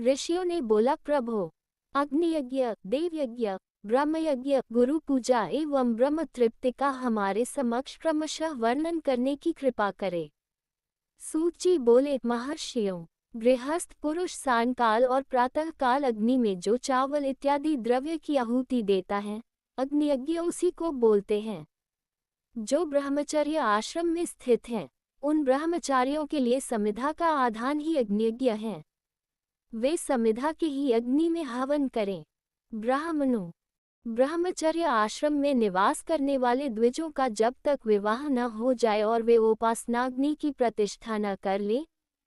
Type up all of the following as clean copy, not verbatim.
ऋषियों ने बोला, प्रभो, अग्नि यज्ञ, देव यज्ञ, ब्रह्म यज्ञ, गुरु पूजा एवं ब्रह्म तृप्ति का हमारे समक्ष क्रमशः वर्णन करने की कृपा करे। सूत जी बोले, महर्षियों, गृहस्थ पुरुष सायंकाल और प्रातः काल अग्नि में जो चावल इत्यादि द्रव्य की आहुति देता है, अग्नि यज्ञ उसी को बोलते हैं। जो ब्रह्मचर्य आश्रम में स्थित हैं, उन ब्रह्मचारियों के लिए समिधा का आधान ही अग्नि यज्ञ है। वे समिधा के ही अग्नि में हवन करें। ब्राह्मणों, ब्रह्मचर्य आश्रम में निवास करने वाले द्विजों का जब तक विवाह न हो जाए और वे उपासनाग्नि की प्रतिष्ठा न कर ले,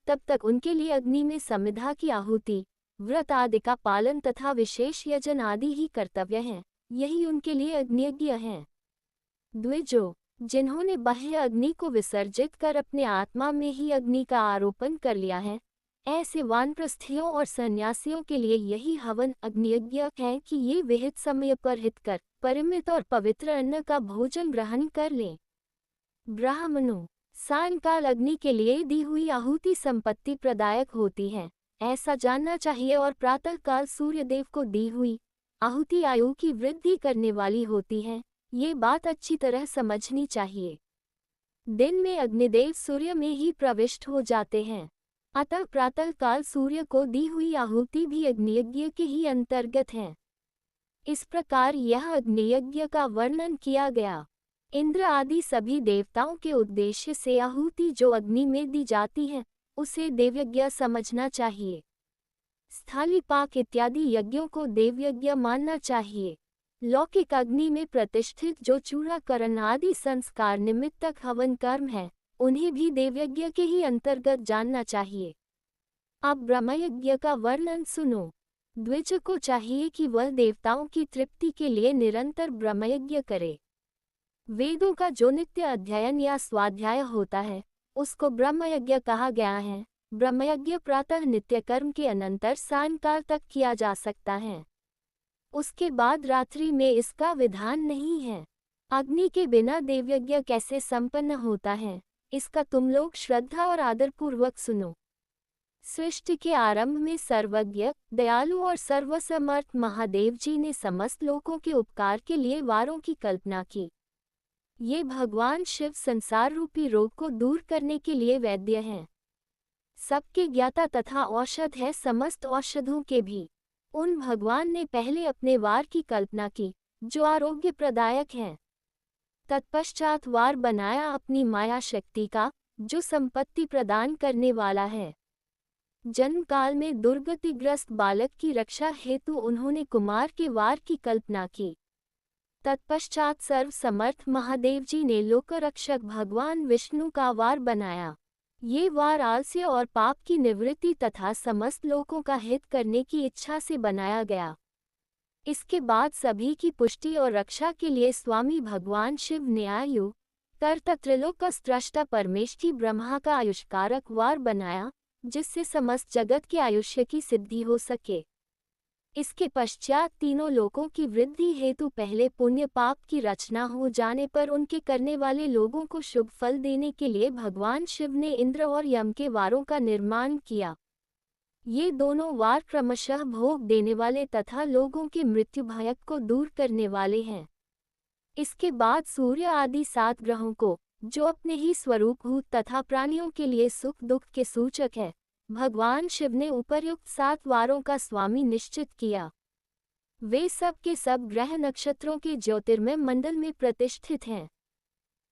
तब तक उनके लिए अग्नि में समिधा की आहुति, व्रत आदि का पालन तथा विशेष यजन आदि ही कर्तव्य हैं। यही उनके लिए अग्नियज्ञ हैं। द्विजों, जिन्होंने बाह्य अग्नि को विसर्जित कर अपने आत्मा में ही अग्नि का आरोपण कर लिया है, ऐसे वानप्रस्थियों और सन्यासियों के लिए यही हवन अग्नियज्ञ है कि ये विहित समय पर हित कर परिमित और पवित्र अन्न का भोजन ग्रहण कर लें। ब्राह्मणों, सायंकाल अग्नि के लिए दी हुई आहुति संपत्ति प्रदायक होती है, ऐसा जानना चाहिए, और प्रातःकाल सूर्यदेव को दी हुई आहुति आयु की वृद्धि करने वाली होती है। ये बात अच्छी तरह समझनी चाहिए। दिन में अग्निदेव सूर्य में ही प्रविष्ट हो जाते हैं, अतः प्रातःकाल सूर्य को दी हुई आहुति भी अग्नियज्ञ के ही अंतर्गत है। इस प्रकार यह अग्नियज्ञ का वर्णन किया गया। इंद्र आदि सभी देवताओं के उद्देश्य से आहुति जो अग्नि में दी जाती है, उसे देवयज्ञ समझना चाहिए। स्थालीपाक इत्यादि यज्ञों को देवयज्ञ मानना चाहिए। लौकिक अग्नि में प्रतिष्ठित जो चूड़ाकरण आदि संस्कार निमित्तक हवन कर्म है, उन्हें भी देवयज्ञ के ही अंतर्गत जानना चाहिए। अब ब्रह्मयज्ञ का वर्णन सुनो। द्विज को चाहिए कि वह देवताओं की तृप्ति के लिए निरंतर ब्रह्मयज्ञ करे। वेदों का जो नित्य अध्ययन या स्वाध्याय होता है, उसको ब्रह्मयज्ञ कहा गया है। ब्रह्मयज्ञ प्रातः नित्य कर्म के अनंतर सायंकाल तक किया जा सकता है। उसके बाद रात्रि में इसका विधान नहीं है। अग्नि के बिना देवयज्ञ कैसे संपन्न होता है, इसका तुम लोग श्रद्धा और आदरपूर्वक सुनो। सृष्टि के आरंभ में सर्वज्ञ, दयालु और सर्वसमर्थ महादेव जी ने समस्त लोगों के उपकार के लिए वारों की कल्पना की। ये भगवान शिव संसार रूपी रोग को दूर करने के लिए वैद्य हैं। सबके ज्ञाता तथा औषध है समस्त औषधों के भी। उन भगवान ने पहले अपने वार की कल्पना की, जो आरोग्य प्रदायक हैं। तत्पश्चात वार बनाया अपनी माया शक्ति का, जो संपत्ति प्रदान करने वाला है। जन्म काल में दुर्गतिग्रस्त बालक की रक्षा हेतु उन्होंने कुमार के वार की कल्पना की। तत्पश्चात सर्व समर्थ महादेव जी ने लोकरक्षक भगवान विष्णु का वार बनाया। ये वार आलस्य और पाप की निवृत्ति तथा समस्त लोगों का हित करने की इच्छा से बनाया गया। इसके बाद सभी की पुष्टि और रक्षा के लिए स्वामी भगवान शिव ने आयु कर्ता त्रिलोक का स्रष्टा परमेष्ठी ब्रह्मा का आयुष्कारक वार बनाया, जिससे समस्त जगत के आयुष्य की सिद्धि हो सके। इसके पश्चात तीनों लोकों की वृद्धि हेतु पहले पुण्य पाप की रचना हो जाने पर उनके करने वाले लोगों को शुभ फल देने के लिए भगवान शिव ने इंद्र और यम के वारों का निर्माण किया। ये दोनों वार क्रमशः भोग देने वाले तथा लोगों के मृत्यु भय को दूर करने वाले हैं। इसके बाद सूर्य आदि 7 ग्रहों को, जो अपने ही स्वरूपभूत तथा प्राणियों के लिए सुख दुख के सूचक है, भगवान शिव ने उपर्युक्त 7 वारों का स्वामी निश्चित किया। वे सब के सब ग्रह नक्षत्रों के ज्योतिर्मय मंडल में प्रतिष्ठित हैं।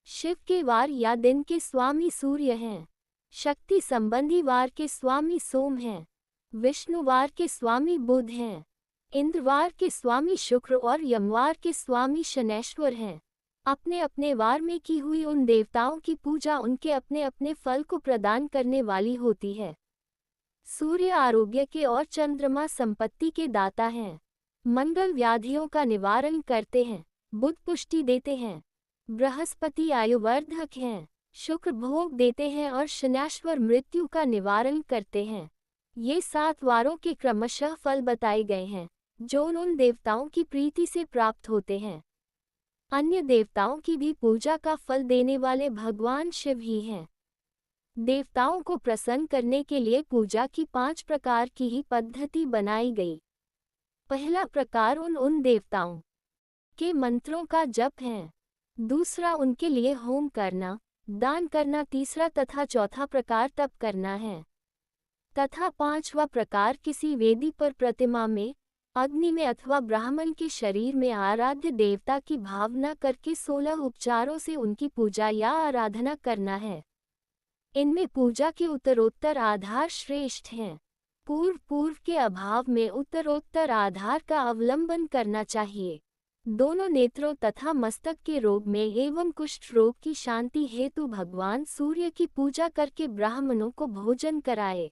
शिव के वार या दिन के स्वामी सूर्य हैं। शक्ति संबंधी वार के स्वामी सोम हैं। विष्णुवार के स्वामी बुध हैं। इंद्रवार के स्वामी शुक्र और यमवार के स्वामी शनैश्वर हैं। अपने अपने वार में की हुई उन देवताओं की पूजा उनके अपने अपने फल को प्रदान करने वाली होती है। सूर्य आरोग्य के और चंद्रमा संपत्ति के दाता हैं। मंगल व्याधियों का निवारण करते हैं। बुध पुष्टि देते हैं। बृहस्पति आयुवर्धक हैं। शुक्र भोग देते हैं और शनैश्वर मृत्यु का निवारण करते हैं। ये 7 वारों के क्रमशः फल बताए गए हैं, जो उन देवताओं की प्रीति से प्राप्त होते हैं। अन्य देवताओं की भी पूजा का फल देने वाले भगवान शिव ही हैं। देवताओं को प्रसन्न करने के लिए पूजा की 5 प्रकार की ही पद्धति बनाई गई। पहला प्रकार उन देवताओं के मंत्रों का जप है। दूसरा उनके लिए होम करना, दान करना। तीसरा तथा चौथा प्रकार तप करना है। तथा पांचवा प्रकार किसी वेदी पर प्रतिमा में, अग्नि में अथवा ब्राह्मण के शरीर में आराध्य देवता की भावना करके 16 उपचारों से उनकी पूजा या आराधना करना है। इनमें पूजा के उत्तरोत्तर आधार श्रेष्ठ हैं। पूर्व के अभाव में उत्तरोत्तर आधार का अवलंबन करना चाहिए। दोनों नेत्रों तथा मस्तक के रोग में एवं कुष्ठ रोग की शांति हेतु भगवान सूर्य की पूजा करके ब्राह्मणों को भोजन कराए।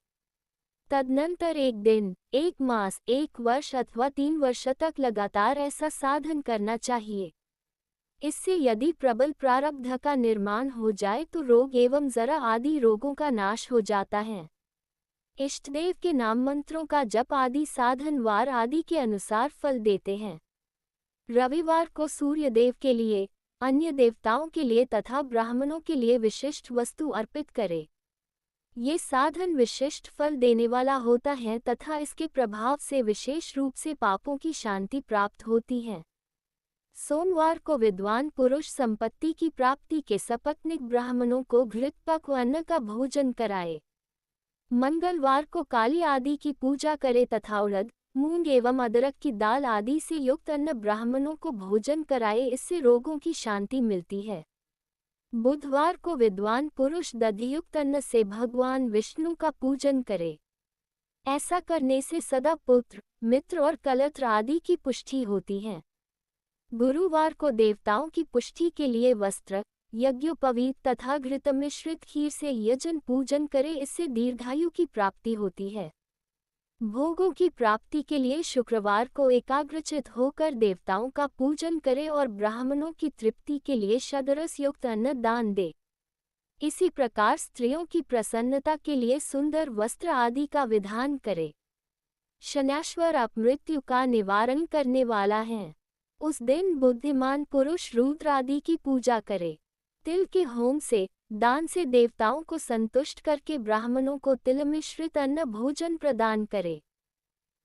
तदनंतर 1 दिन, 1 मास, 1 वर्ष अथवा 3 वर्ष तक लगातार ऐसा साधन करना चाहिए। इससे यदि प्रबल प्रारब्ध का निर्माण हो जाए तो रोग एवं जरा आदि रोगों का नाश हो जाता है। इष्टदेव के नाम मंत्रों का जप आदि साधन वार आदि के अनुसार फल देते हैं। रविवार को सूर्य देव के लिए, अन्य देवताओं के लिए तथा ब्राह्मणों के लिए विशिष्ट वस्तु अर्पित करे। ये साधन विशिष्ट फल देने वाला होता है तथा इसके प्रभाव से विशेष रूप से पापों की शांति प्राप्त होती है। सोमवार को विद्वान पुरुष संपत्ति की प्राप्ति के सपत्निक ब्राह्मणों को घृतपक अन्न का भोजन कराए। मंगलवार को काली आदि की पूजा करे तथा उड़द, मूंग एवं अदरक की दाल आदि से युक्त अन्न ब्राह्मणों को भोजन कराए। इससे रोगों की शांति मिलती है। बुधवार को विद्वान पुरुष दधियुक्त अन्न से भगवान विष्णु का पूजन करे। ऐसा करने से सदा पुत्र, मित्र और कलत्र आदि की पुष्टि होती है। गुरुवार को देवताओं की पुष्टि के लिए वस्त्र, यज्ञोपवीत तथा घृत मिश्रित खीर से यजन पूजन करे। इससे दीर्घायु की प्राप्ति होती है। भोगों की प्राप्ति के लिए शुक्रवार को एकाग्रचित होकर देवताओं का पूजन करे और ब्राह्मणों की तृप्ति के लिए शतरस युक्त अन्न दान दे। इसी प्रकार स्त्रियों की प्रसन्नता के लिए सुंदर वस्त्र आदि का विधान करे। शनैश्वर अपमृत्यु का निवारण करने वाला है। उस दिन बुद्धिमान पुरुष रुद्र आदि की पूजा करे। तिल के होम से, दान से देवताओं को संतुष्ट करके ब्राह्मणों को तिल मिश्रित अन्न भोजन प्रदान करे।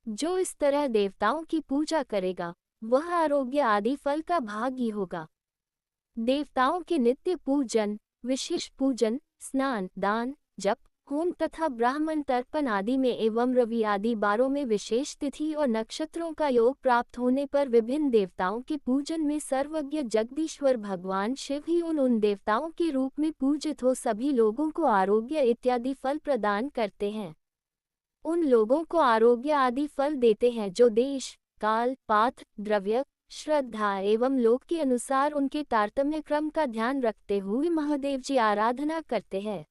जो इस तरह देवताओं की पूजा करेगा वह आरोग्य आदि फल का भागी होगा। देवताओं के नित्य पूजन, विशेष पूजन, स्नान, दान, जप, होम तथा ब्राह्मण तर्पण आदि में एवं रवि आदि बारों में विशेष तिथि और नक्षत्रों का योग प्राप्त होने पर विभिन्न देवताओं के पूजन में सर्वज्ञ जगदीश्वर भगवान शिव ही उन देवताओं के रूप में पूजित हो सभी लोगों को आरोग्य इत्यादि फल प्रदान करते हैं। उन लोगों को आरोग्य आदि फल देते हैं जो देश, काल, पात्र, द्रव्य, श्रद्धा एवं लोक के अनुसार उनके तारतम्य क्रम का ध्यान रखते हुए महादेव जी आराधना करते हैं।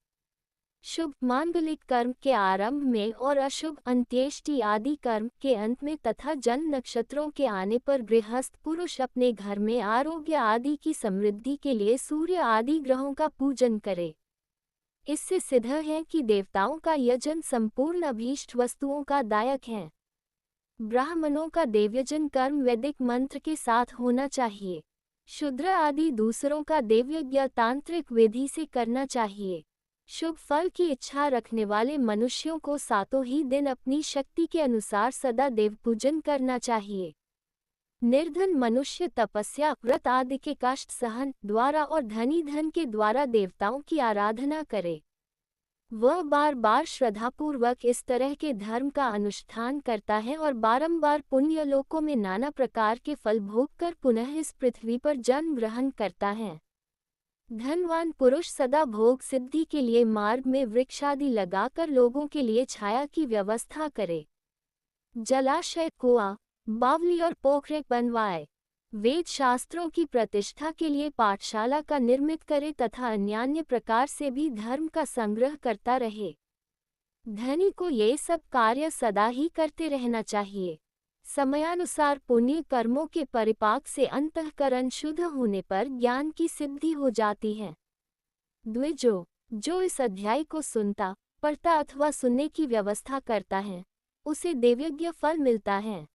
शुभ मांगलिक कर्म के आरंभ में और अशुभ अंत्येष्टि आदि कर्म के अंत में तथा जन्म नक्षत्रों के आने पर गृहस्थ पुरुष अपने घर में आरोग्य आदि की समृद्धि के लिए सूर्य आदि ग्रहों का पूजन करे। इससे सिद्ध है कि देवताओं का यजन संपूर्ण अभीष्ट वस्तुओं का दायक है। ब्राह्मणों का देवयजन कर्म वैदिक मंत्र के साथ होना चाहिए। शूद्र आदि दूसरों का देवयज्ञ तांत्रिक विधि से करना चाहिए। शुभ फल की इच्छा रखने वाले मनुष्यों को सातों ही दिन अपनी शक्ति के अनुसार सदा देव पूजन करना चाहिए। निर्धन मनुष्य तपस्या, व्रत आदि के कष्ट सहन द्वारा और धनी धन के द्वारा देवताओं की आराधना करे। वह बार बार श्रद्धापूर्वक इस तरह के धर्म का अनुष्ठान करता है और बारंबार पुण्य लोकों में नाना प्रकार के फल भोग कर पुनः इस पृथ्वी पर जन्म ग्रहण करता है। धनवान पुरुष सदा भोग सिद्धि के लिए मार्ग में वृक्षादि लगाकर लोगों के लिए छाया की व्यवस्था करे। जलाशय, कुआं, बावली और पोखरे बनवाए। वेद शास्त्रों की प्रतिष्ठा के लिए पाठशाला का निर्मित करे तथा अन्यान्य प्रकार से भी धर्म का संग्रह करता रहे। धनी को ये सब कार्य सदा ही करते रहना चाहिए। समयानुसार पुण्य कर्मों के परिपाक से अंतःकरण शुद्ध होने पर ज्ञान की सिद्धि हो जाती है। द्विजो, जो इस अध्याय को सुनता, पढ़ता अथवा सुनने की व्यवस्था करता है, उसे देवयज्ञ फल मिलता है।